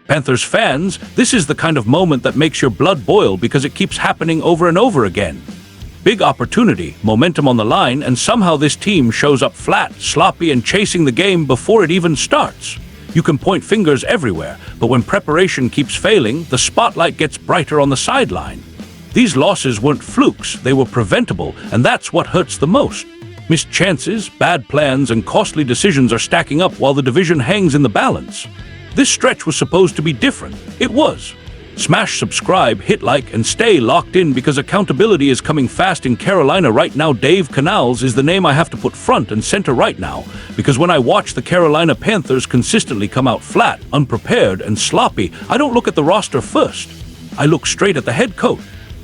Panthers fans, this is the kind of moment that makes your blood boil because it keeps happening over and over again. Big opportunity, momentum on the line, and somehow this team shows up flat, sloppy, and chasing the game before it even starts. You can point fingers everywhere, but when preparation keeps failing, the spotlight gets brighter on the sideline. These losses weren't flukes, they were preventable, and that's what hurts the most. Missed chances, bad plans, and costly decisions are stacking up while the division hangs in the balance. This stretch was supposed to be different. It was. Smash subscribe, hit like, and stay locked in because accountability is coming fast in Carolina right now. Dave Canales is the name I have to put front and center right now, because when I watch the Carolina Panthers consistently come out flat, unprepared, and sloppy, I don't look at the roster first. I look straight at the head coach.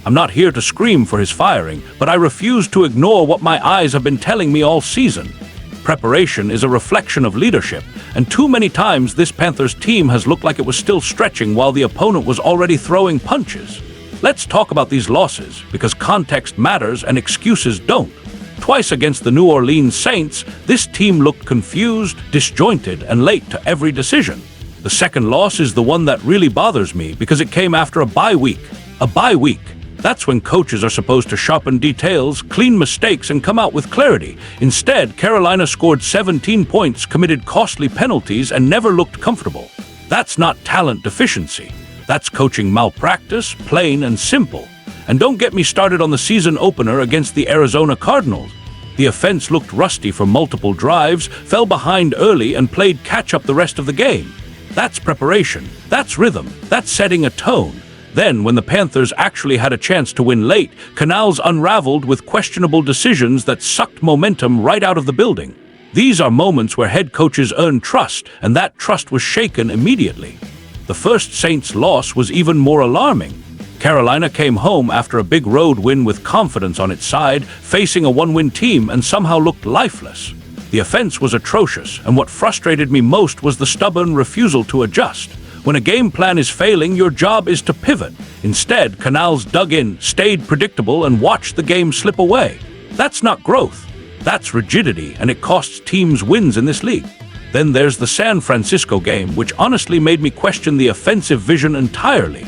I'm not here to scream for his firing, but I refuse to ignore what my eyes have been telling me all season. Preparation is a reflection of leadership, and too many times this Panthers team has looked like it was still stretching while the opponent was already throwing punches. Let's talk about these losses, because context matters and excuses don't. Twice against the New Orleans Saints, this team looked confused, disjointed, and late to every decision. The second loss is the one that really bothers me because it came after a bye week. A bye week. That's when coaches are supposed to sharpen details, clean mistakes, and come out with clarity. Instead, Carolina scored 17 points, committed costly penalties, and never looked comfortable. That's not talent deficiency. That's coaching malpractice, plain and simple. And don't get me started on the season opener against the Arizona Cardinals. The offense looked rusty for multiple drives, fell behind early, and played catch-up the rest of the game. That's preparation. That's rhythm. That's setting a tone. Then, when the Panthers actually had a chance to win late, Canales unraveled with questionable decisions that sucked momentum right out of the building. These are moments where head coaches earn trust, and that trust was shaken immediately. The first Saints loss was even more alarming. Carolina came home after a big road win with confidence on its side, facing a one-win team, and somehow looked lifeless. The offense was atrocious, and what frustrated me most was the stubborn refusal to adjust. When a game plan is failing, your job is to pivot. Instead, Canales dug in, stayed predictable, and watched the game slip away. That's not growth. That's rigidity, and it costs teams wins in this league. Then there's the San Francisco game, which honestly made me question the offensive vision entirely.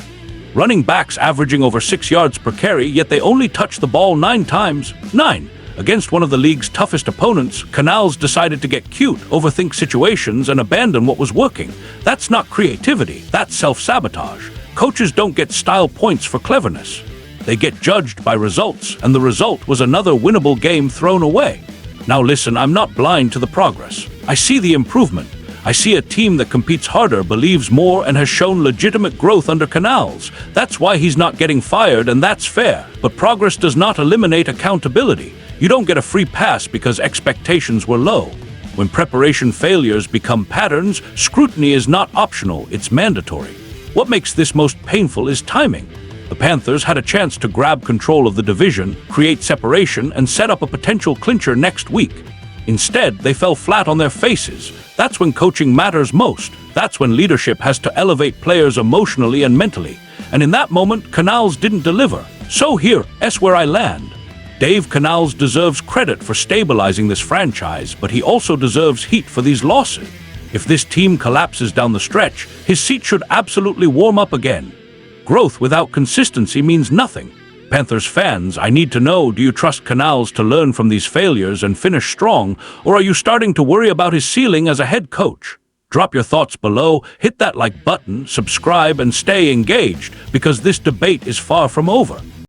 Running backs averaging over 6 yards per carry, yet they only touched the ball 9 times. 9! Against one of the league's toughest opponents, Canales decided to get cute, overthink situations, and abandon what was working. That's not creativity, that's self-sabotage. Coaches don't get style points for cleverness. They get judged by results, and the result was another winnable game thrown away. Now listen, I'm not blind to the progress. I see the improvement. I see a team that competes harder, believes more, and has shown legitimate growth under Canales. That's why he's not getting fired, and that's fair. But progress does not eliminate accountability. You don't get a free pass because expectations were low. When preparation failures become patterns, scrutiny is not optional, it's mandatory. What makes this most painful is timing. The Panthers had a chance to grab control of the division, create separation, and set up a potential clincher next week. Instead, they fell flat on their faces. That's when coaching matters most. That's when leadership has to elevate players emotionally and mentally. And in that moment, Canales didn't deliver. So here's where I land. Dave Canales deserves credit for stabilizing this franchise, but he also deserves heat for these losses. If this team collapses down the stretch, his seat should absolutely warm up again. Growth without consistency means nothing. Panthers fans, I need to know, do you trust Canales to learn from these failures and finish strong, or are you starting to worry about his ceiling as a head coach? Drop your thoughts below, hit that like button, subscribe, and stay engaged, because this debate is far from over.